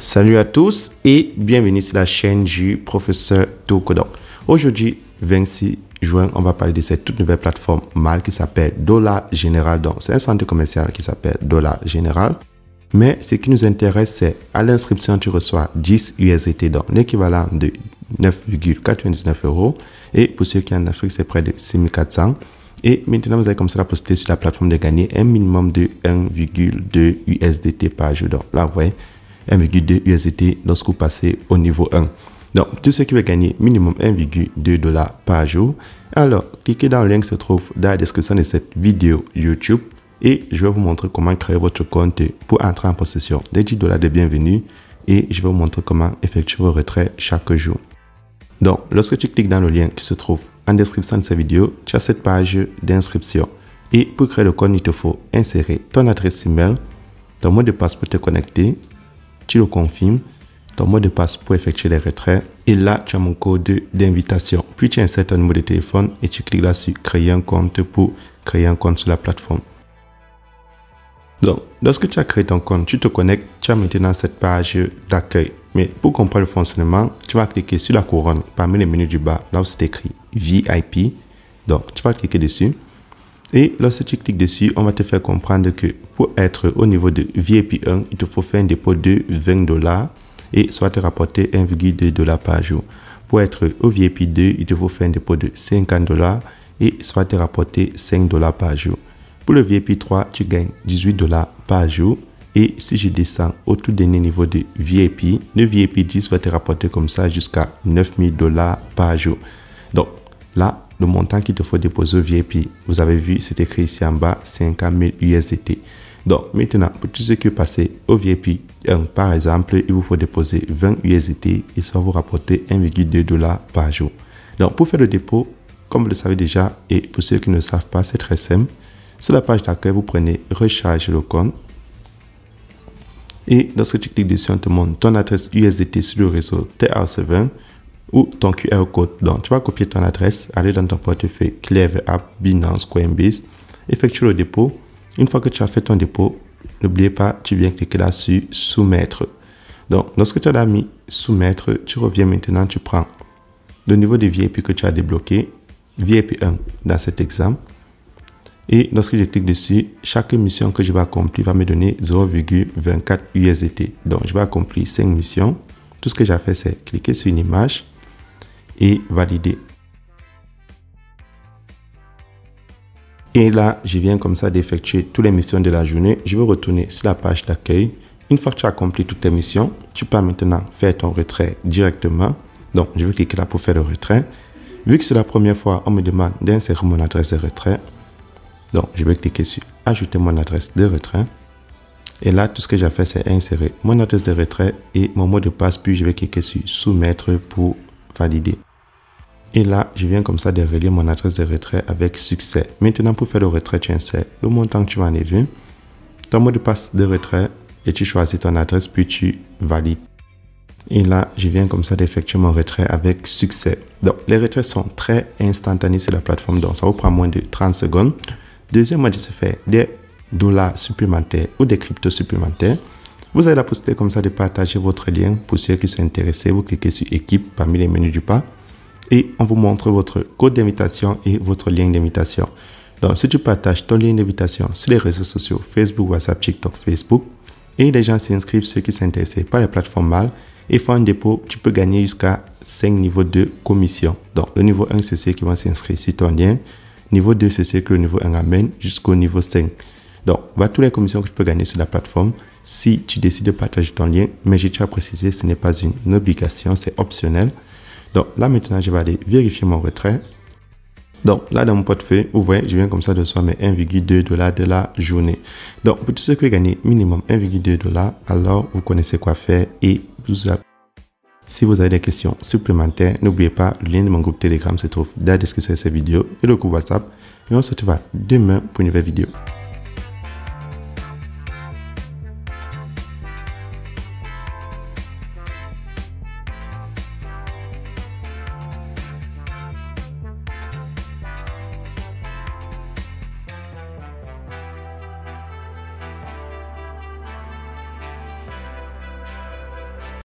Salut à tous et bienvenue sur la chaîne du professeur Tokodok. Aujourd'hui, 26 juin, on va parler de cette toute nouvelle plateforme MAL qui s'appelle Dollar General. Donc, c'est un centre commercial qui s'appelle Dollar General. Mais ce qui nous intéresse, c'est à l'inscription, tu reçois 10 USDT, donc l'équivalent de 9,99 €. Et pour ceux qui sont en Afrique, c'est près de 6400. Et maintenant, vous avez comme ça la possibilité sur la plateforme de gagner un minimum de 1,2 USDT par jour. Donc là, vous voyez, 1,2 USDT lorsque vous passez au niveau 1. Donc, tout ce qui veut gagner minimum 1,2 $ par jour. Alors, cliquez dans le lien qui se trouve dans la description de cette vidéo YouTube et je vais vous montrer comment créer votre compte pour entrer en possession des 10 $ de bienvenue et je vais vous montrer comment effectuer vos retraits chaque jour. Donc, lorsque tu cliques dans le lien qui se trouve en description de cette vidéo, tu as cette page d'inscription. Et pour créer le compte, il te faut insérer ton adresse email, ton mot de passe pour te connecter, tu le confirmes, ton mot de passe pour effectuer les retraits. Et là, tu as mon code d'invitation. Puis tu insères ton numéro de téléphone et tu cliques là sur créer un compte pour créer un compte sur la plateforme. Donc, lorsque tu as créé ton compte, tu te connectes, tu as maintenant cette page d'accueil. Mais pour comprendre le fonctionnement, tu vas cliquer sur la couronne parmi les menus du bas, là où c'est écrit VIP. Donc, tu vas cliquer dessus. Et lorsque tu cliques dessus, on va te faire comprendre que pour être au niveau de VIP 1, il te faut faire un dépôt de 20 $ et soit te rapporter 1,2 $ par jour. Pour être au VIP 2, il te faut faire un dépôt de 50 $ et soit te rapporter 5 $ par jour. Pour le VIP 3, tu gagnes 18 $ par jour. Et si je descends au tout dernier niveau de VIP, le VIP 10 va te rapporter comme ça jusqu'à 9000 $ par jour. Donc là, le montant qu'il te faut déposer au VIP, vous avez vu, c'est écrit ici en bas, 50 000 USDT. Donc maintenant, pour tous ceux qui passent au VIP 1, par exemple, il vous faut déposer 20 USDT et ça va vous rapporter 1,2 $ par jour. Donc pour faire le dépôt, comme vous le savez déjà, et pour ceux qui ne le savent pas, c'est très simple. Sur la page d'accueil, vous prenez recharger le compte. Et lorsque tu cliques dessus, on te montre ton adresse USDT sur le réseau TR7 ou ton QR code. Donc, tu vas copier ton adresse, aller dans ton portefeuille Clever App, Binance, Coinbase, effectuer le dépôt. Une fois que tu as fait ton dépôt, n'oubliez pas, tu viens cliquer là sur soumettre. Donc, lorsque tu as mis soumettre, tu reviens maintenant, tu prends le niveau de VIP que tu as débloqué, VIP 1 dans cet exemple. Et lorsque je clique dessus, chaque mission que je vais accomplir va me donner 0,24 USDT. Donc, je vais accomplir 5 missions. Tout ce que j'ai fait, c'est cliquer sur une image et valider. Et là, je viens comme ça d'effectuer toutes les missions de la journée. Je vais retourner sur la page d'accueil. Une fois que tu as accompli toutes tes missions, tu peux maintenant faire ton retrait directement. Donc, je vais cliquer là pour faire le retrait. Vu que c'est la première fois, on me demande d'insérer mon adresse de retrait. Donc, je vais cliquer sur ajouter mon adresse de retrait. Et là, tout ce que j'ai fait, c'est insérer mon adresse de retrait et mon mot de passe. Puis, je vais cliquer sur soumettre pour valider. Et là, je viens comme ça de relier mon adresse de retrait avec succès. Maintenant, pour faire le retrait, tu insères le montant que tu vas enlever, ton mot de passe de retrait et tu choisis ton adresse, puis tu valides. Et là, je viens comme ça d'effectuer mon retrait avec succès. Donc, les retraits sont très instantanés sur la plateforme. Donc, ça vous prend moins de 30 secondes. Deuxième moyen de se faire des dollars supplémentaires ou des cryptos supplémentaires. Vous avez la possibilité comme ça de partager votre lien pour ceux qui sont intéressés. Vous cliquez sur équipe parmi les menus du bas et on vous montre votre code d'invitation et votre lien d'invitation. Donc, si tu partages ton lien d'invitation sur les réseaux sociaux, Facebook, WhatsApp, TikTok, Facebook, et les gens s'inscrivent, ceux qui sont intéressés par les plateformes MAL et font un dépôt, tu peux gagner jusqu'à 5 niveaux de commission. Donc, le niveau 1, c'est ceux qui vont s'inscrire sur ton lien. Niveau 2, c'est ce que le niveau 1 amène jusqu'au niveau 5. Donc, voilà toutes les commissions que tu peux gagner sur la plateforme si tu décides de partager ton lien. Mais je tiens à préciser, ce n'est pas une obligation, c'est optionnel. Donc, là maintenant, je vais aller vérifier mon retrait. Donc, là dans mon portefeuille, vous voyez, je viens comme ça de recevoir mes 1,2 $ de la journée. Donc, pour tous ceux qui veulent gagner minimum 1,2 $, alors vous connaissez quoi faire et si vous avez des questions supplémentaires, n'oubliez pas, le lien de mon groupe Telegram se trouve dans la description de cette vidéo et le groupe WhatsApp. Et on se retrouve demain pour une nouvelle vidéo.